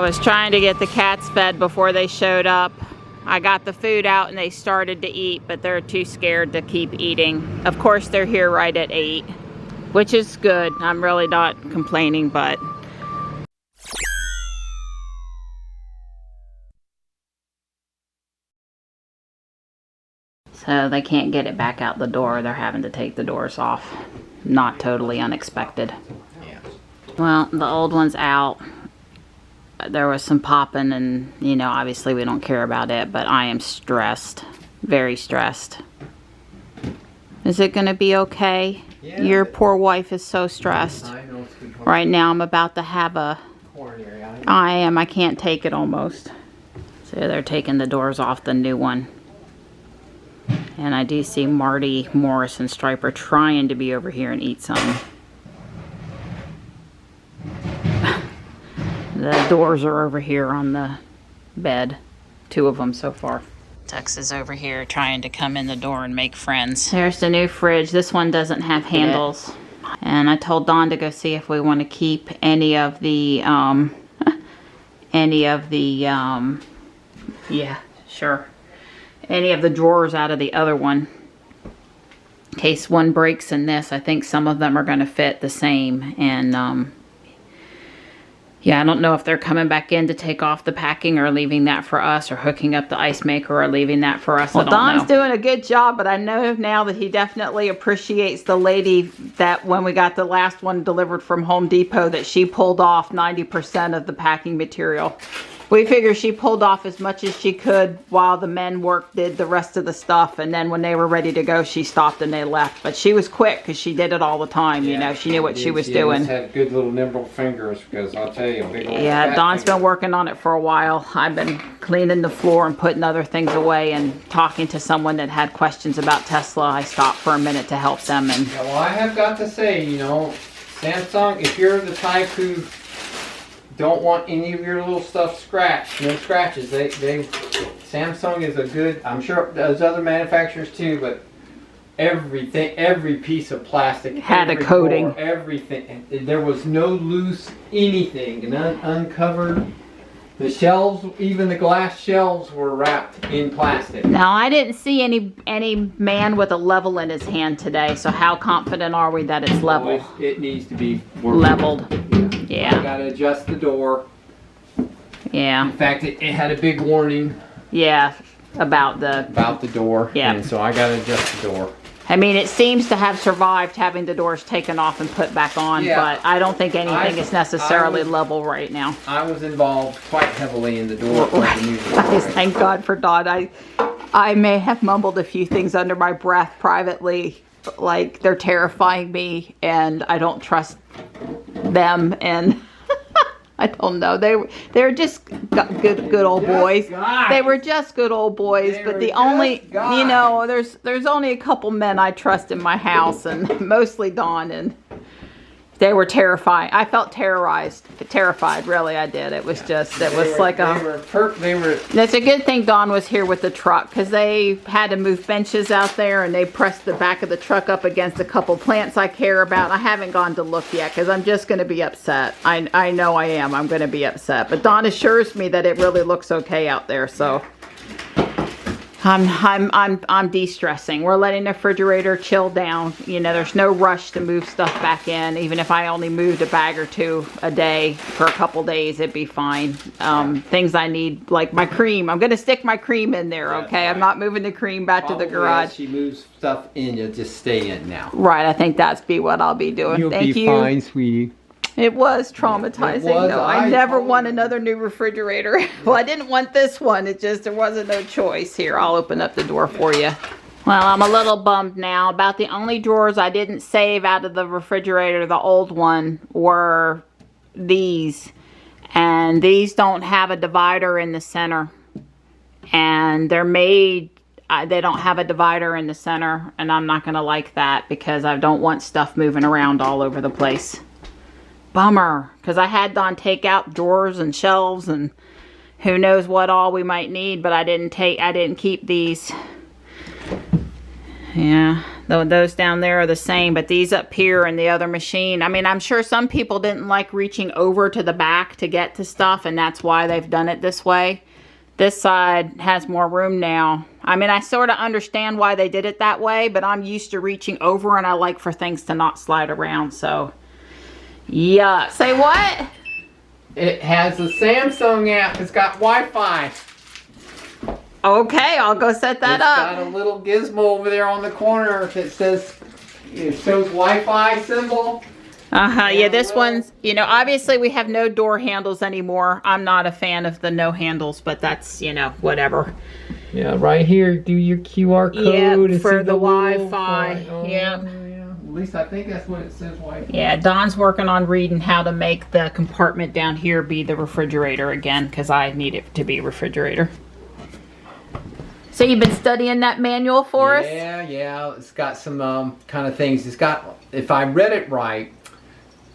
was trying to get the cats fed before they showed up. I got the food out and they started to eat, but they're too scared to keep eating. Of course, they're here right at 8, which is good. I'm really not complaining, but... So they can't get it back out the door. They're having to take the doors off. Not totally unexpected. Yeah. Well, the old one's out. There was some popping and, you know, obviously we don't care about it, but I am stressed. Very stressed. Is it going to be okay? Yeah, your poor wife is so stressed. I know it's good. Right now I'm about to have a... Coronary. I am. I can't take it almost. So they're taking the doors off the new one. And I do see Marty, Morris, and Striper trying to be over here and eat some. The doors are over here on the bed. 2 of them so far. Tux is over here trying to come in the door and make friends. There's the new fridge. This one doesn't have handles. And I told Dawn to go see if we want to keep any of the, yeah, sure. Any of the drawers out of the other one. In case one breaks in this, I think some of them are going to fit the same. And, yeah, I don't know if they're coming back in to take off the packing or leaving that for us, or hooking up the ice maker or leaving that for us. Well, Don's doing a good job, but I know now that he definitely appreciates the lady that when we got the last one delivered from Home Depot, that she pulled off 90% of the packing material. We figured she pulled off as much as she could while the men did the rest of the stuff, and then when they were ready to go, she stopped and they left. But she was quick because she did it all the time. You know, she knew what she was doing. She had good little nimble fingers, because I'll tell you, big old yeah, Dawn's been working on it for a while. I've been cleaning the floor and putting other things away and talking to someone that had questions about Tesla. I stopped for a minute to help them. And yeah, well, I have got to say, you know, Samsung, if you're the type who don't want any of your little stuff scratched, no scratches, Samsung is a good, I'm sure there's other manufacturers too, but everything, every piece of plastic had a coating. Drawer, everything, there was no loose anything, and uncovered. The shelves, even the glass shelves, were wrapped in plastic. Now, I didn't see any man with a level in his hand today, so how confident are we that it's level? Well, it needs to be leveled. Yeah. I gotta adjust the door. Yeah. In fact, it had a big warning. Yeah, about the door. Yeah. And so I gotta adjust the door. I mean, it seems to have survived having the doors taken off and put back on, but I don't think anything is necessarily level right now. I was involved quite heavily in the door. Thank God for Dawn. I may have mumbled a few things under my breath privately, like they're terrifying me and I don't trust them, and I don't know. They're just good old boys. They were just good old boys, but the only, you know, there's only a couple men I trust in my house, and mostly Dawn, and they were terrifying. I felt terrified, really, I did. It was just, it was like It's a good thing Dawn was here with the truck, because they had to move benches out there, and they pressed the back of the truck up against a couple plants I care about. I haven't gone to look yet, because I'm just going to be upset. I know I am. I'm going to be upset. But Dawn assures me that it really looks okay out there, so I'm de-stressing. We're letting the refrigerator chill down. You know, there's no rush to move stuff back in. Even if I only moved a bag or 2 a day for a couple days, it'd be fine. Things I need, like my cream. I'm gonna stick my cream in there, okay? I'm not moving the cream back to the garage. As she moves stuff in, you'll just stay in now. Right, I think that's what I'll be doing. You'll be fine, sweetie. It was traumatizing, though. I never want another new refrigerator. Well, I didn't want this one. It just, there wasn't no choice. Here, I'll open up the door for you. Well, I'm a little bummed now. About the only drawers I didn't save out of the refrigerator, the old one, were these. And these don't have a divider in the center. And they're made, they don't have a divider in the center. And I'm not going to like that, because I don't want stuff moving around all over the place. Bummer, because I had Dawn take out drawers and shelves and who knows what all we might need, but I didn't keep these. Yeah, Those down there are the same, but these up here in the other machine, I mean, I'm sure some people didn't like reaching over to the back to get to stuff, and that's why they've done it this way. This side has more room now. I mean, I sort of understand why they did it that way, but I'm used to reaching over, and I like for things to not slide around, so yeah. Say what? It has a Samsung app. It's got Wi-Fi. Okay, I'll go set that up. It's got a little gizmo over there on the corner that says, it shows Wi-Fi symbol. Yeah, this one's, you know, obviously we have no door handles anymore. I'm not a fan of the no handles, but that's, you know, whatever. Yeah, right here, do your QR code. Yeah, for the Wi-Fi. Oh, yeah. At least I think that's what it says, Wi-Fi. Yeah, Don's working on reading how to make the compartment down here be the refrigerator again, because I need it to be refrigerator. So you've been studying that manual for us? Yeah. It's got some kind of things. It's got, if I read it right,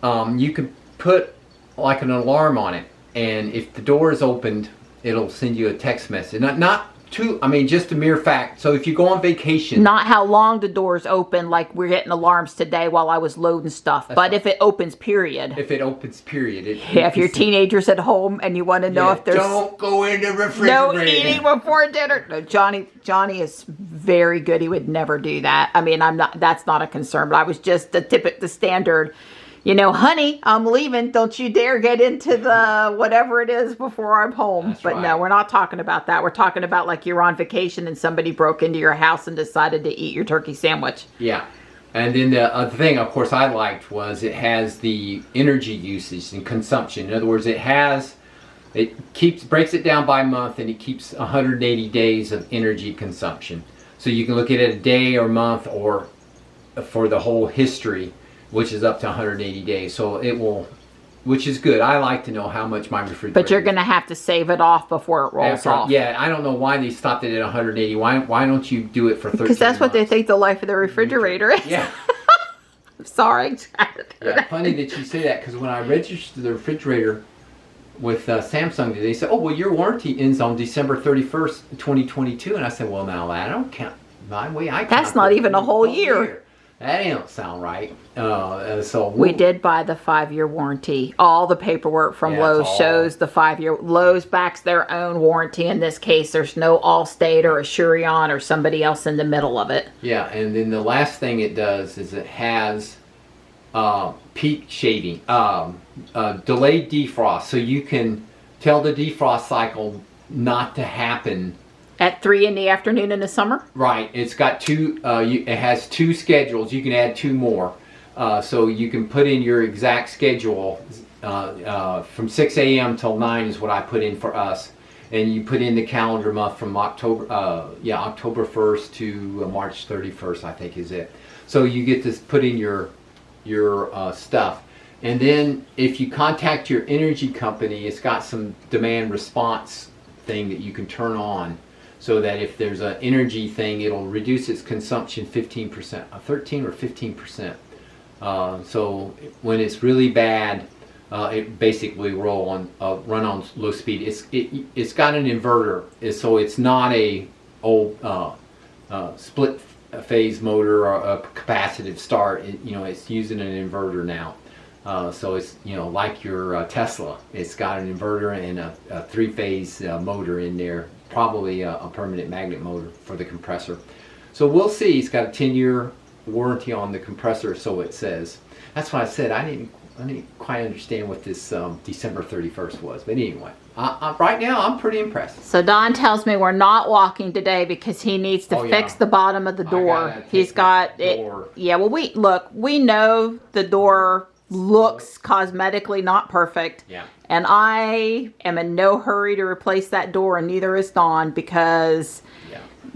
you could put like an alarm on it, and if the door is opened, it'll send you a text message. Not too, I mean, just a mere fact. So if you go on vacation, not how long the door's open, like we're getting alarms today while I was loading stuff, but right. If it opens, period. If it opens, period. If your teenager's at home and you want to know if there's... Don't go in the refrigerator. No eating before dinner. No, Johnny is very good. He would never do that. I mean, that's not a concern, but I was just the standard... You know, honey, I'm leaving. Don't you dare get into the whatever it is before I'm home. That's but right. No, we're not talking about that. We're talking about like you're on vacation and somebody broke into your house and decided to eat your turkey sandwich. Yeah. And then the other thing, of course, I liked was it has the energy usage and consumption. In other words, breaks it down by month, and it keeps 180 days of energy consumption. So you can look at it a day or month or for the whole history, which is up to 180 days. So it will, which is good. I like to know how much my refrigerator... But you're going to have to save it off before it rolls off. Yeah, I don't know why they stopped it at 180. Why don't you do it for 13 Because that's what they think the life of the refrigerator is. Yeah. I'm sorry. Yeah, funny that you say that, because when I registered the refrigerator with Samsung, they said, oh, well, your warranty ends on December 31st, 2022. And I said, well, now, I don't count. My way I count. That's not even a whole year. That don't sound right. So we did buy the 5-year warranty. All the paperwork from Lowe's shows the 5-year. Lowe's backs their own warranty. In this case, there's no Allstate or Asurion or somebody else in the middle of it. Yeah, and then the last thing it does is it has peak shaving, delayed defrost, so you can tell the defrost cycle not to happen. At 3 in the afternoon in the summer? Right. It's got two, it has 2 schedules. You can add 2 more. So you can put in your exact schedule from 6 a.m. till 9 is what I put in for us. And you put in the calendar month from October 1st to March 31st, I think is it. So you get to put in your stuff. And then if you contact your energy company, it's got some demand response thing that you can turn on. So that if there's an energy thing, it'll reduce its consumption 15%, 13 or 15%. So when it's really bad, it basically run on low speed. It's got an inverter, so it's not a old split phase motor or a capacitive start. It's using an inverter now. So it's like your Tesla. It's got an inverter and a 3-phase motor in there. Probably a permanent magnet motor for the compressor. So we'll see. It's got a 10-year warranty on the compressor, so it says. That's why I said I didn't quite understand what this December 31st was. But anyway, right now I'm pretty impressed. So Don tells me we're not walking today because he needs to fix the bottom of the door. He's got it. Yeah, well, we know the door looks cosmetically not perfect. Yeah. And I am in no hurry to replace that door, and neither is Dawn, because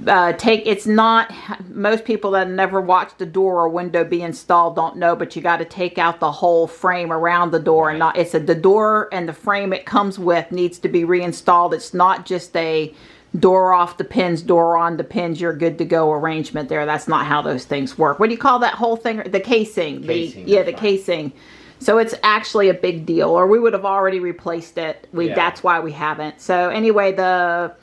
it's not, most people that have never watched a door or window be installed don't know, but you got to take out the whole frame around the door. Right. And the door and the frame it comes with needs to be reinstalled. It's not just a door off the pins, door on the pins, you're good to go arrangement there. That's not how those things work. What do you call that whole thing? The casing. The casing. So it's actually a big deal, or we would have already replaced it. That's why we haven't. So anyway, the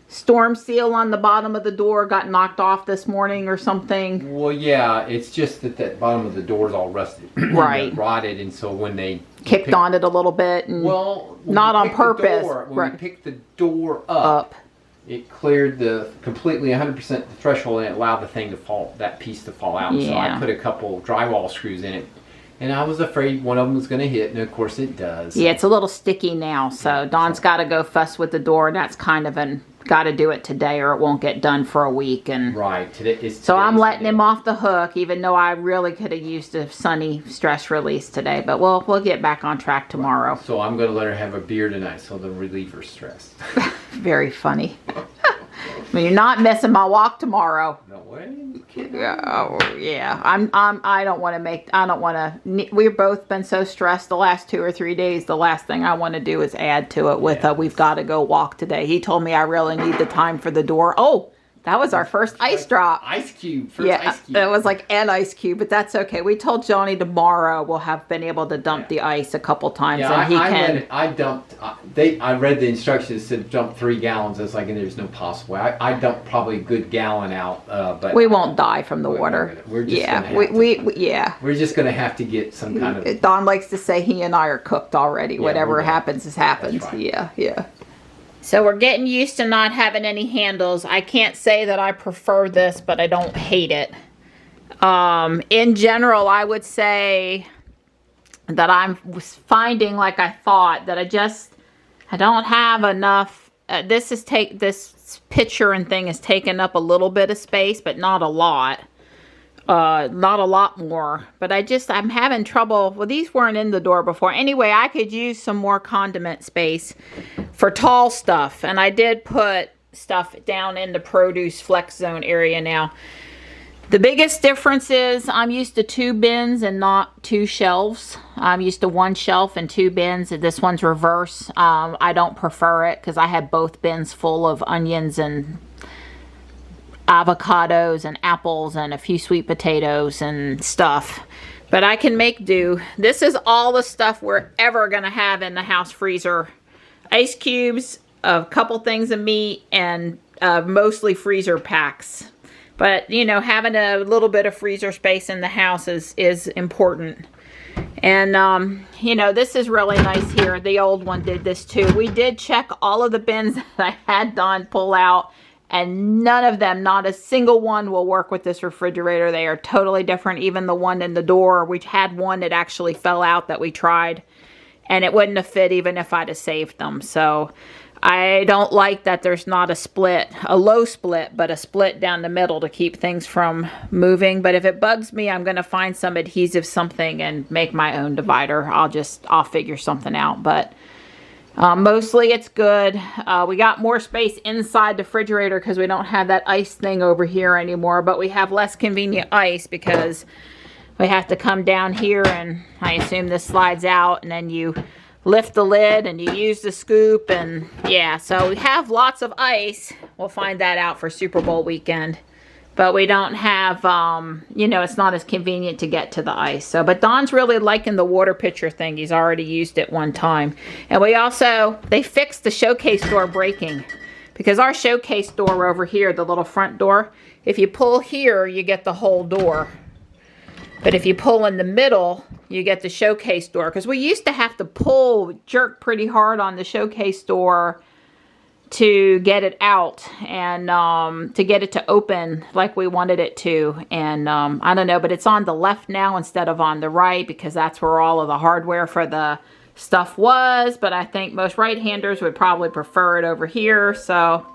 storm seal on the bottom of the door got knocked off this morning or something? Well, yeah, it's just that that bottom of the door is all rusted, Right, rotted, and so when they kicked on it a little bit, and well, not on purpose. When we picked the door up, it cleared the completely 100% the threshold, and it allowed the thing to fall, that piece to fall out. Yeah. So I put a couple drywall screws in it, and I was afraid one of them was going to hit, and of course it does. Yeah, it's a little sticky now, so Dawn's got to go fuss with the door, and that's kind of got to do it today, or it won't get done for a week. And right, so I'm letting him off the hook, even though I really could have used a sunny stress release today. But we'll get back on track tomorrow. So I'm going to let her have a beer tonight, so they'll relieve her stress. Very funny. I mean, you're not missing my walk tomorrow. No way. You Yeah. I don't want to. We've both been so stressed the last 2 or 3 days. The last thing I want to do is add to it with we've got to go walk today. He told me I really need the time for the door. Oh, that was our first ice drop. Ice cube. First ice cube. It was like an ice cube, but that's okay. We told Johnny tomorrow we'll have been able to dump the ice a couple times, and I read the instructions. It said dump 3 gallons. I was like, and there's no possible way. I dumped probably a good gallon out, but we won't die from the water. We're just we're just gonna have to get some kind of. Don likes to say he and I are cooked already. Yeah, whatever happens has happened. Right. Yeah. So we're getting used to not having any handles. I can't say that I prefer this, but I don't hate it. In general, I would say that I'm finding, like I thought, that I don't have enough. This picture and thing has taken up a little bit of space, but not a lot. Not a lot more, but I'm having trouble. Well, these weren't in the door before. Anyway, I could use some more condiment space for tall stuff, and I did put stuff down in the produce flex zone area now. The biggest difference is I'm used to 2 bins and not 2 shelves. I'm used to 1 shelf and 2 bins, and this one's reverse. I don't prefer it because I had both bins full of onions and avocados and apples and a few sweet potatoes and stuff, but I can make do. This is all the stuff we're ever gonna have in the house freezer: ice cubes, a couple things of meat, and mostly freezer packs. But you know, having a little bit of freezer space in the house is important. And you know, this is really nice here. The old one did this too. We did check all of the bins that I had Don pull out, and none of them, not a single one, will work with this refrigerator. They are totally different. Even the one in the door, we had one that actually fell out that we tried, and it wouldn't have fit even if I'd have saved them. So I don't like that there's not a split, a low split, but a split down the middle to keep things from moving. But if it bugs me, I'm going to find some adhesive something and make my own divider. I'll figure something out. But mostly it's good. We got more space inside the refrigerator because we don't have that ice thing over here anymore, but we have less convenient ice because we have to come down here, and I assume this slides out, and then you lift the lid and you use the scoop, and yeah, so we have lots of ice. We'll find that out for Super Bowl weekend. But we don't have, you know, it's not as convenient to get to the ice. So, but Don's really liking the water pitcher thing. He's already used it one time. And they fixed the showcase door breaking. Because our showcase door over here, the little front door, if you pull here, you get the whole door. But if you pull in the middle, you get the showcase door. Because we used to have to jerk pretty hard on the showcase door to get it out and to get it to open like we wanted it to. And I don't know, but it's on the left now instead of on the right because that's where all of the hardware for the stuff was. But I think most right-handers would probably prefer it over here. So,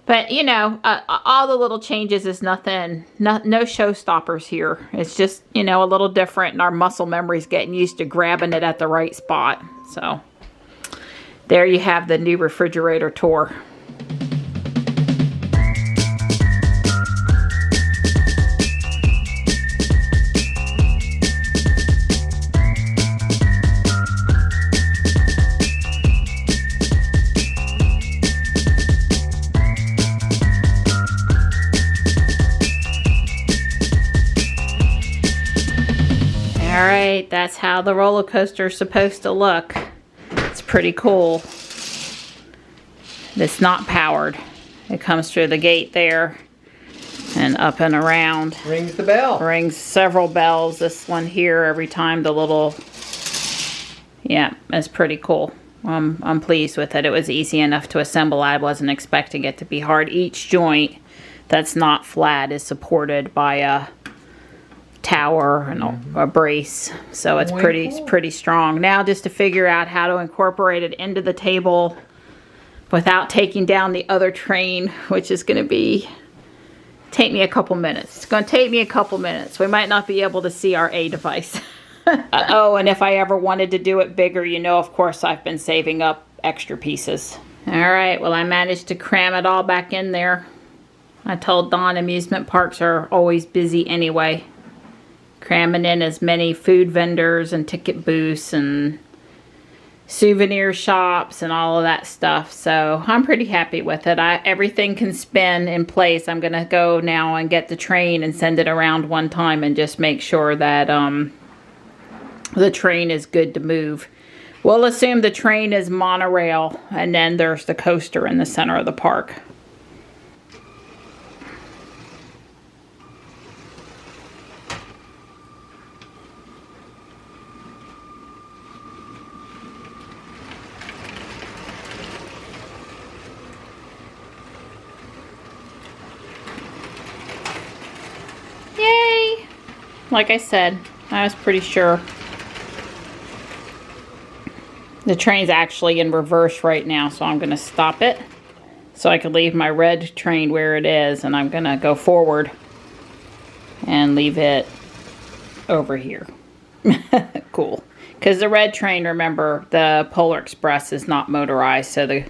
but you know, all the little changes is nothing, no showstoppers here. It's just, you know, a little different, and our muscle memory's getting used to grabbing it at the right spot. So there you have the new refrigerator tour. All right, that's how the roller coaster is supposed to look. It's pretty cool. It's not powered. It comes through the gate there and up and around. Rings the bell. Rings several bells. This one here, every time the little, yeah, it's pretty cool. I'm pleased with it. It was easy enough to assemble. I wasn't expecting it to be hard. Each joint that's not flat is supported by a tower and a brace, so it's pretty strong. Now just to figure out how to incorporate it into the table without taking down the other train, which is going to take me a couple minutes. It's going to take me a couple minutes. We might not be able to see our A device. Oh, and if I ever wanted to do it bigger, you know, of course, I've been saving up extra pieces. All right, well, I managed to cram it all back in there. I told Dawn amusement parks are always busy anyway. Cramming in as many food vendors and ticket booths and souvenir shops and all of that stuff. So I'm pretty happy with it. Everything can spin in place. I'm going to go now and get the train and send it around one time and just make sure that the train is good to move. We'll assume the train is monorail, and then there's the coaster in the center of the park. Yay! Like I said, I was pretty sure. The train's actually in reverse right now, so I'm going to stop it so I can leave my red train where it is, and I'm going to go forward and leave it over here. Cool. Because the red train, remember, the Polar Express is not motorized, so the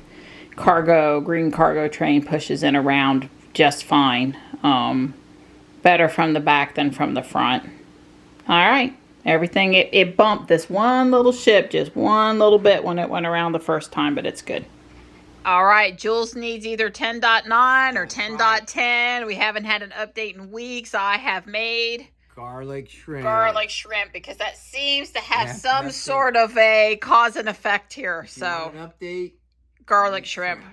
green cargo train pushes in around just fine. Better from the back than from the front. All right. Everything, it bumped this one little ship just one little bit when it went around the first time, but it's good. All right, Jules needs either 10.9 or 10.10. We haven't had an update in weeks. I have made Garlic shrimp. Garlic shrimp, because that seems to have some sort of a cause and effect here. So, an update? Garlic shrimp.